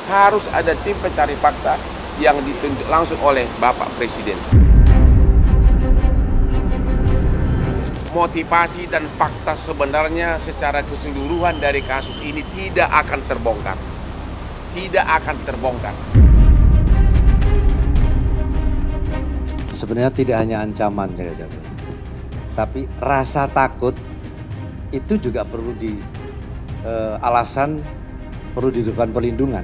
harus ada tim pencari fakta yang ditunjuk langsung oleh Bapak Presiden. Motivasi dan fakta sebenarnya secara keseluruhan dari kasus ini tidak akan terbongkar. Tidak akan terbongkar. Sebenarnya tidak hanya ancaman, tapi rasa takut itu juga perlu alasan perlu dilakukan perlindungan.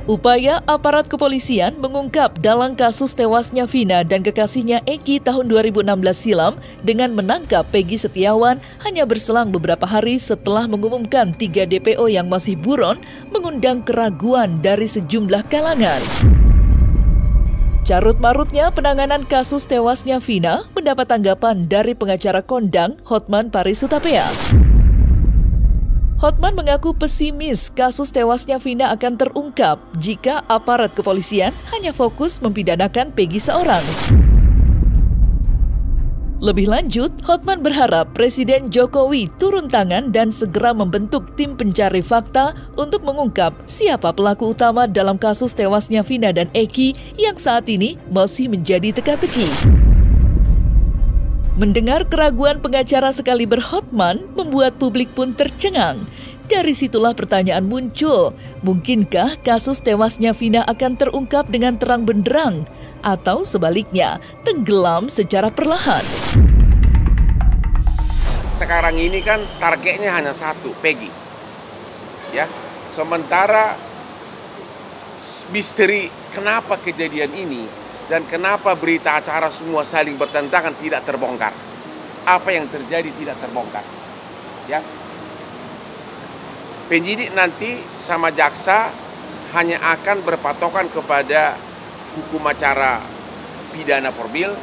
Upaya aparat kepolisian mengungkap dalam kasus tewasnya Vina dan kekasihnya Eki tahun 2016 silam dengan menangkap Peggy Setiawan hanya berselang beberapa hari setelah mengumumkan 3 DPO yang masih buron mengundang keraguan dari sejumlah kalangan. Carut-marutnya penanganan kasus tewasnya Vina mendapat tanggapan dari pengacara kondang Hotman Paris Hutapea. Hotman mengaku pesimis kasus tewasnya Vina akan terungkap jika aparat kepolisian hanya fokus mempidanakan Peggy seorang. Lebih lanjut, Hotman berharap Presiden Jokowi turun tangan dan segera membentuk tim pencari fakta untuk mengungkap siapa pelaku utama dalam kasus tewasnya Vina dan Eki yang saat ini masih menjadi teka-teki. Mendengar keraguan pengacara sekaliber Hotman membuat publik pun tercengang. Dari situlah pertanyaan muncul, mungkinkah kasus tewasnya Vina akan terungkap dengan terang benderang? Atau sebaliknya, tenggelam secara perlahan? Sekarang ini kan targetnya hanya satu, Peggy. Ya, sementara misteri kenapa kejadian ini dan kenapa berita acara semua saling bertentangan tidak terbongkar. Apa yang terjadi tidak terbongkar. Ya. Penyidik nanti sama jaksa hanya akan berpatokan kepada hukum acara pidana formil.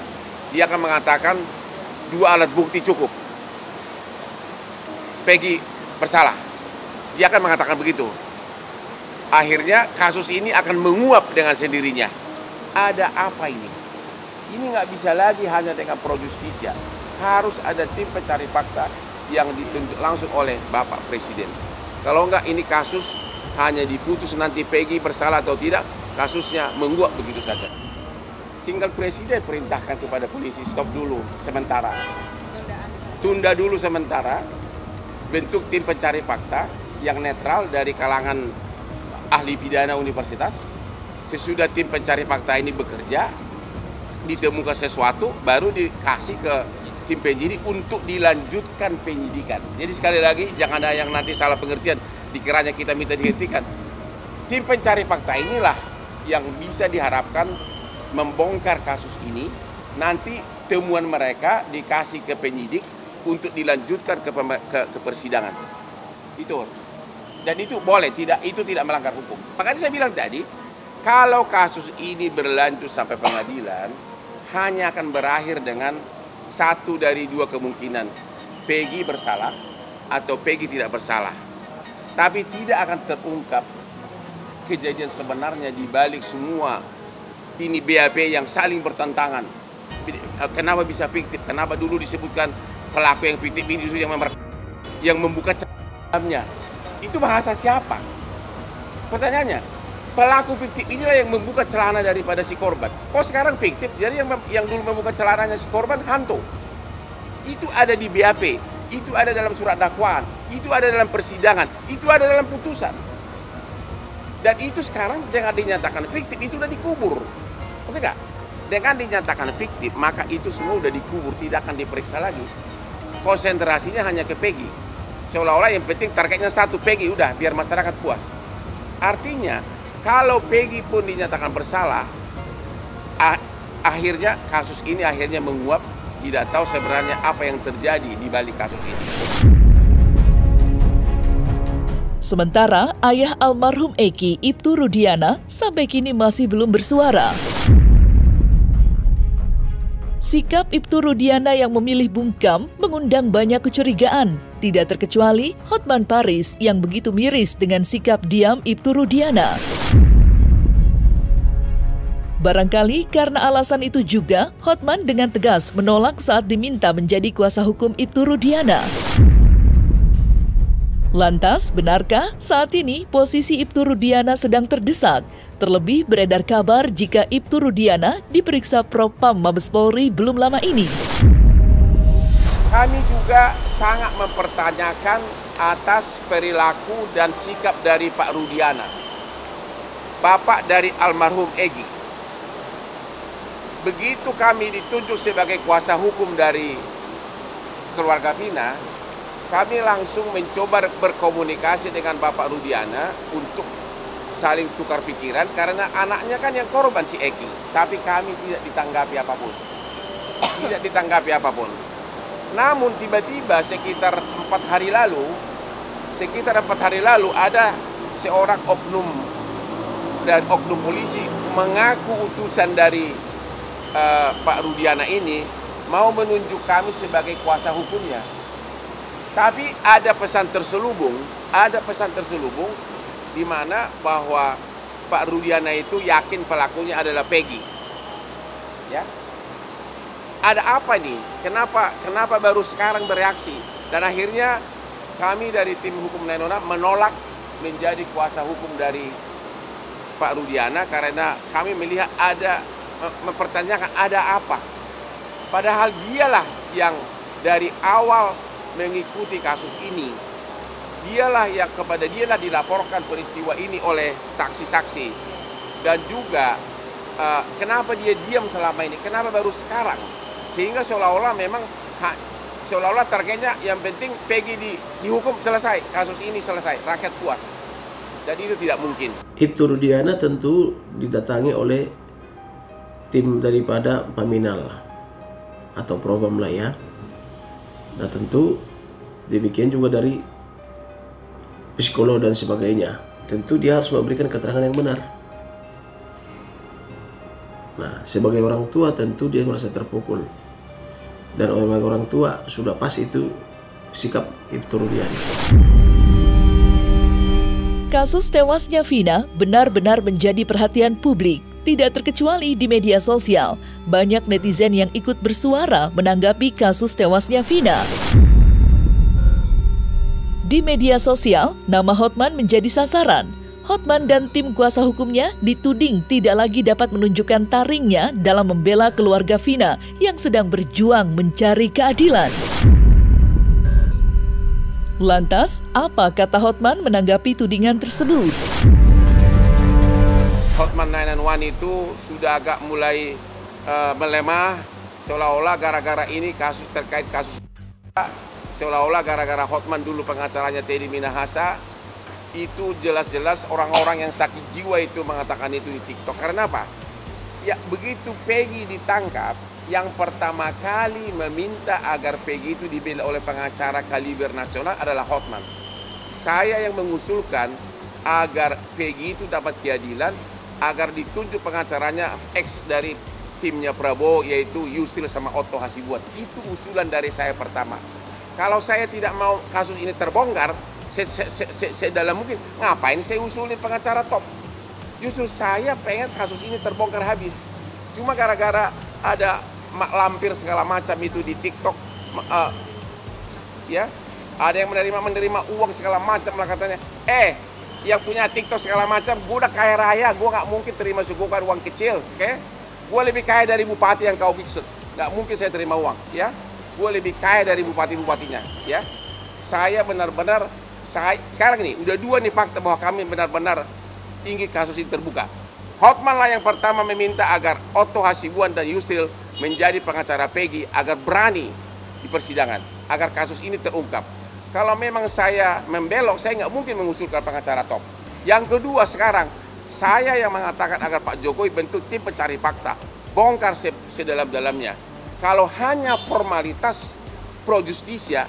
Dia akan mengatakan 2 alat bukti cukup. Peggy bersalah. Dia akan mengatakan begitu. Akhirnya kasus ini akan menguap dengan sendirinya. Ada apa ini? Ini nggak bisa lagi hanya dengan pro justisia. Harus ada tim pencari fakta yang ditunjuk langsung oleh Bapak Presiden. Kalau nggak ini kasus hanya diputus nanti Peggy bersalah atau tidak, kasusnya menguap begitu saja. Tinggal Presiden perintahkan kepada polisi, stop dulu sementara. Tunda dulu sementara, bentuk tim pencari fakta yang netral dari kalangan ahli pidana universitas. Sesudah tim pencari fakta ini bekerja, ditemukan sesuatu, baru dikasih ke tim penyidik untuk dilanjutkan penyidikan. Jadi sekali lagi, jangan ada yang nanti salah pengertian, dikiranya kita minta dihentikan. Tim pencari fakta inilah yang bisa diharapkan membongkar kasus ini. Nanti temuan mereka dikasih ke penyidik untuk dilanjutkan ke persidangan. Itu. Dan itu boleh, itu tidak melanggar hukum. Makanya saya bilang tadi, kalau kasus ini berlanjut sampai pengadilan, hanya akan berakhir dengan 1 dari 2 kemungkinan. Peggy bersalah atau Peggy tidak bersalah. Tapi tidak akan terungkap kejadian sebenarnya di balik semua ini BAP yang saling bertentangan. Kenapa bisa fiktif? Kenapa dulu disebutkan pelaku yang fiktif ini justru yang membuka ceramnya? Itu bahasa siapa? Pertanyaannya. Pelaku fiktif inilah yang membuka celana daripada si korban. Oh sekarang fiktif, jadi yang dulu membuka celananya si korban hantu. Itu ada di BAP, itu ada dalam surat dakwaan, itu ada dalam persidangan, itu ada dalam putusan. Dan itu sekarang dengan dinyatakan fiktif, itu sudah dikubur. Maksudnya enggak? Dengan dinyatakan fiktif, maka itu semua sudah dikubur, tidak akan diperiksa lagi. Konsentrasinya hanya ke Peggy. Seolah-olah yang penting targetnya 1 Peggy, udah biar masyarakat puas. Artinya, kalau Peggy pun dinyatakan bersalah, akhirnya kasus ini akhirnya menguap, tidak tahu sebenarnya apa yang terjadi di balik kasus ini. Sementara ayah almarhum Eki, Ibtu Rudiana, sampai kini masih belum bersuara. Sikap Ibtu Rudiana yang memilih bungkam mengundang banyak kecurigaan, tidak terkecuali Hotman Paris yang begitu miris dengan sikap diam Ibtu Rudiana. Barangkali karena alasan itu juga, Hotman dengan tegas menolak saat diminta menjadi kuasa hukum Ibtu Rudiana. Lantas, benarkah saat ini posisi Ibtu Rudiana sedang terdesak? Terlebih beredar kabar jika Ibtu Rudiana diperiksa Propam Mabes Polri belum lama ini. Kami juga sangat mempertanyakan atas perilaku dan sikap dari Pak Rudiana, bapak dari almarhum Egy. Begitu kami ditunjuk sebagai kuasa hukum dari keluarga Vina, kami langsung mencoba berkomunikasi dengan Bapak Rudiana untuk saling tukar pikiran karena anaknya kan yang korban si Egy. Tapi kami tidak ditanggapi apapun. Tidak ditanggapi apapun. Namun tiba-tiba sekitar 4 hari lalu ada seorang oknum dan oknum polisi mengaku utusan dari Pak Rudiana ini mau menunjuk kami sebagai kuasa hukumnya. Tapi ada pesan terselubung di mana bahwa Pak Rudiana itu yakin pelakunya adalah Peggy. Ya. Ada apa nih? Kenapa baru sekarang bereaksi? Dan akhirnya kami dari tim hukum Nainona menolak menjadi kuasa hukum dari Pak Rudiana karena kami melihat mempertanyakan ada apa. Padahal dialah yang dari awal mengikuti kasus ini. Dialah dilaporkan peristiwa ini oleh saksi-saksi. Dan juga kenapa dia diam selama ini? Kenapa baru sekarang? Sehingga seolah-olah targetnya yang penting Peggy dihukum selesai, kasus ini selesai, rakyat puas. Jadi itu tidak mungkin. Ibtu Rudiana tentu didatangi oleh tim daripada Paminal atau Propam lah ya. Nah tentu demikian juga dari psikolog dan sebagainya. Tentu dia harus memberikan keterangan yang benar. Nah, sebagai orang tua tentu dia merasa terpukul. Dan oleh orang tua sudah pas itu sikap Ibtu Rudiana. Kasus tewasnya Vina benar-benar menjadi perhatian publik. Tidak terkecuali di media sosial, banyak netizen yang ikut bersuara menanggapi kasus tewasnya Vina. Di media sosial, nama Hotman menjadi sasaran. Hotman dan tim kuasa hukumnya dituding tidak lagi dapat menunjukkan taringnya dalam membela keluarga Vina yang sedang berjuang mencari keadilan. Lantas, apa kata Hotman menanggapi tudingan tersebut? Hotman 991 itu sudah agak mulai melemah, seolah-olah gara-gara ini terkait kasus seolah-olah gara-gara Hotman dulu pengacaranya Teddy Minahasa, itu jelas-jelas orang-orang yang sakit jiwa itu mengatakan itu di TikTok. Karena apa? Ya begitu Peggy ditangkap, yang pertama kali meminta agar Peggy itu dibela oleh pengacara kaliber nasional adalah Hotman. Saya yang mengusulkan agar Peggy itu dapat keadilan, agar ditunjuk pengacaranya ex dari timnya Prabowo, yaitu Yusril sama Otto Hasibuan. Itu usulan dari saya pertama. Kalau saya tidak mau kasus ini terbongkar, saya dalam mungkin ngapain saya usulin pengacara top. Justru saya pengen kasus ini terbongkar habis. Cuma gara-gara ada lampir segala macam itu di TikTok, ya ada yang menerima uang segala macam lah katanya. Yang punya TikTok segala macam, gue udah kaya raya, gue nggak mungkin terima suguhan uang kecil, oke? Gue lebih kaya dari bupati yang kau maksud, nggak mungkin saya terima uang, ya? Gue lebih kaya dari bupati-bupatinya, ya. Saya benar-benar, sekarang ini udah 2 nih fakta bahwa kami benar-benar ingin kasus ini terbuka. Hotman lah yang pertama meminta agar Otto Hasibuan dan Yusril menjadi pengacara Peggy agar berani di persidangan, agar kasus ini terungkap. Kalau memang saya membelok, saya nggak mungkin mengusulkan pengacara top. Yang kedua sekarang, saya yang mengatakan agar Pak Jokowi bentuk tim pencari fakta, bongkar sedalam-dalamnya. Kalau hanya formalitas pro justisia,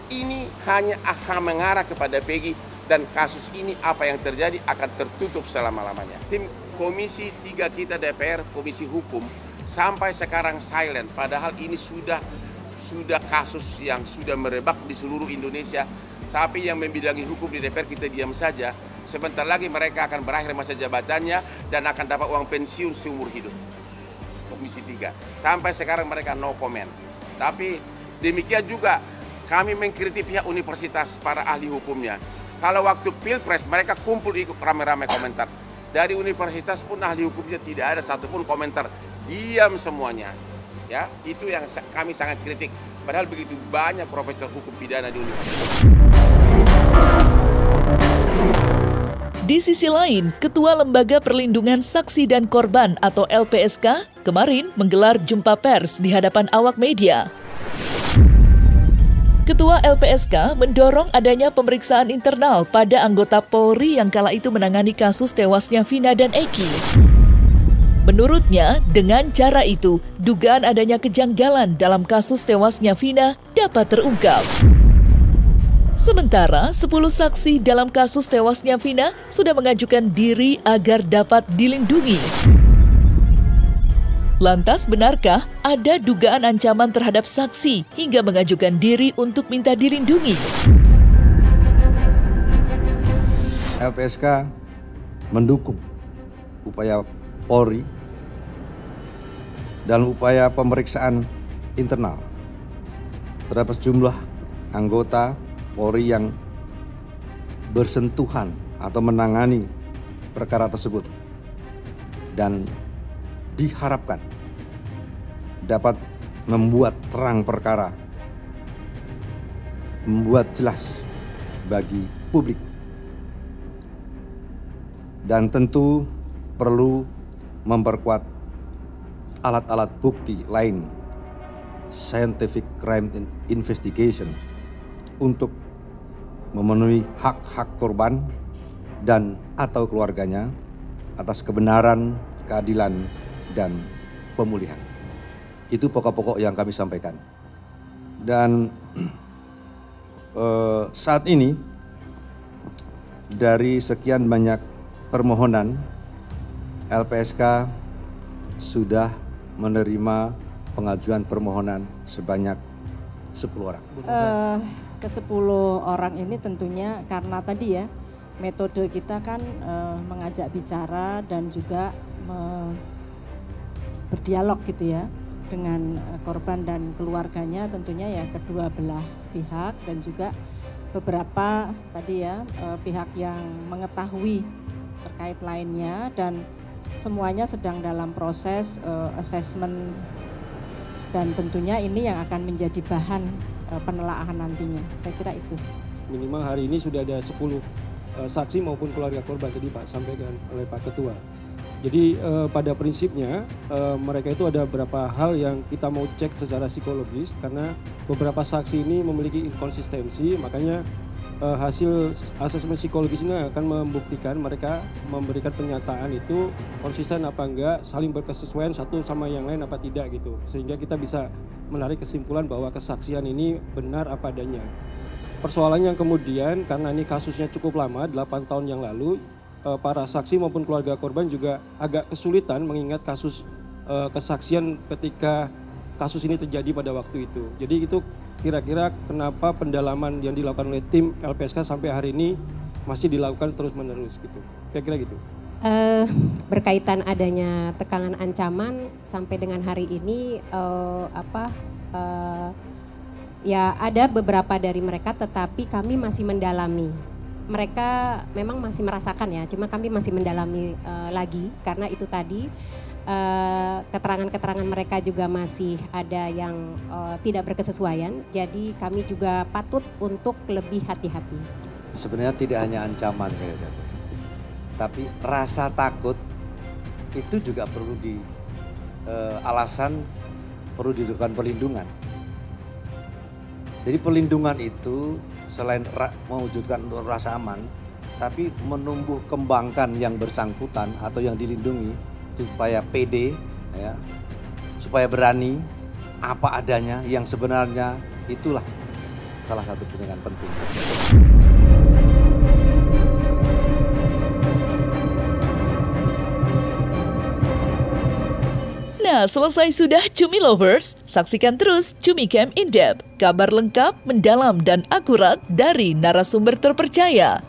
ini hanya akan mengarah kepada Peggy dan kasus ini apa yang terjadi akan tertutup selama-lamanya. Tim Komisi 3 kita DPR, Komisi Hukum, sampai sekarang silent, padahal ini sudah kasus yang sudah merebak di seluruh Indonesia, tapi yang membidangi hukum di DPR kita diam saja. Sebentar lagi mereka akan berakhir masa jabatannya dan akan dapat uang pensiun seumur hidup. Komisi 3. Sampai sekarang mereka no comment. Tapi demikian juga kami mengkritik pihak universitas, para ahli hukumnya. Kalau waktu Pilpres mereka kumpul ikut rame-rame komentar. Dari universitas pun ahli hukumnya tidak ada satupun komentar. Diam semuanya. Ya, itu yang kami sangat kritik. Padahal begitu banyak profesor hukum pidana di universitas. Di sisi lain, Ketua Lembaga Perlindungan Saksi dan Korban atau LPSK kemarin menggelar jumpa pers di hadapan awak media. Ketua LPSK mendorong adanya pemeriksaan internal pada anggota Polri yang kala itu menangani kasus tewasnya Vina dan Eki. Menurutnya, dengan cara itu, dugaan adanya kejanggalan dalam kasus tewasnya Vina dapat terungkap. Sementara, 10 saksi dalam kasus tewasnya Vina sudah mengajukan diri agar dapat dilindungi. Lantas, benarkah ada dugaan ancaman terhadap saksi hingga mengajukan diri untuk minta dilindungi? LPSK mendukung upaya Polri dalam upaya pemeriksaan internal terhadap sejumlah anggota Polri yang bersentuhan atau menangani perkara tersebut dan diharapkan dapat membuat terang perkara, membuat jelas bagi publik, dan tentu perlu memperkuat alat-alat bukti lain, scientific crime investigation, untuk memenuhi hak-hak korban dan atau keluarganya atas kebenaran, keadilan, dan pemulihan. Itu pokok-pokok yang kami sampaikan. Dan saat ini dari sekian banyak permohonan, LPSK sudah menerima pengajuan permohonan sebanyak 10 orang. Ke-10 orang ini tentunya karena tadi ya metode kita kan mengajak bicara dan juga berdialog gitu ya dengan korban dan keluarganya, tentunya ya kedua belah pihak dan juga beberapa tadi ya pihak yang mengetahui terkait lainnya, dan semuanya sedang dalam proses assessment dan tentunya ini yang akan menjadi bahan penelaahan nantinya. Saya kira itu. Minimal hari ini sudah ada 10 saksi maupun keluarga korban tadi Pak sampaikan oleh Pak Ketua. Jadi pada prinsipnya mereka itu ada beberapa hal yang kita mau cek secara psikologis karena beberapa saksi ini memiliki inkonsistensi, makanya hasil asesmen psikologis ini akan membuktikan mereka memberikan pernyataan itu konsisten apa enggak, saling berkesesuaian satu sama yang lain apa tidak gitu. Sehingga kita bisa menarik kesimpulan bahwa kesaksian ini benar apa adanya. Persoalannya kemudian karena ini kasusnya cukup lama, 8 tahun yang lalu, para saksi maupun keluarga korban juga agak kesulitan mengingat kasus kesaksian ketika kasus ini terjadi pada waktu itu. Jadi itu kira-kira kenapa pendalaman yang dilakukan oleh tim LPSK sampai hari ini masih dilakukan terus-menerus gitu. Kira-kira gitu. Berkaitan adanya tekanan ancaman sampai dengan hari ini ya ada beberapa dari mereka, tetapi kami masih mendalami. Mereka memang masih merasakan ya, cuma kami masih mendalami lagi karena itu tadi keterangan-keterangan mereka juga masih ada yang tidak berkesesuaian. Jadi kami juga patut untuk lebih hati-hati. Sebenarnya tidak hanya ancaman kayaknya, tapi rasa takut itu juga perlu alasan perlu dilakukan perlindungan. Jadi perlindungan itu selain mewujudkan rasa aman, tapi menumbuh kembangkan yang bersangkutan atau yang dilindungi supaya pede, ya, supaya berani apa adanya yang sebenarnya, itulah salah satu pendidikan penting. Nah, selesai sudah Cumi Lovers, saksikan terus Cumi Camp In Depth, kabar lengkap, mendalam, dan akurat dari narasumber terpercaya.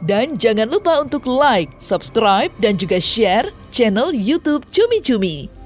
Dan jangan lupa untuk like, subscribe, dan juga share channel YouTube Cumi Cumi.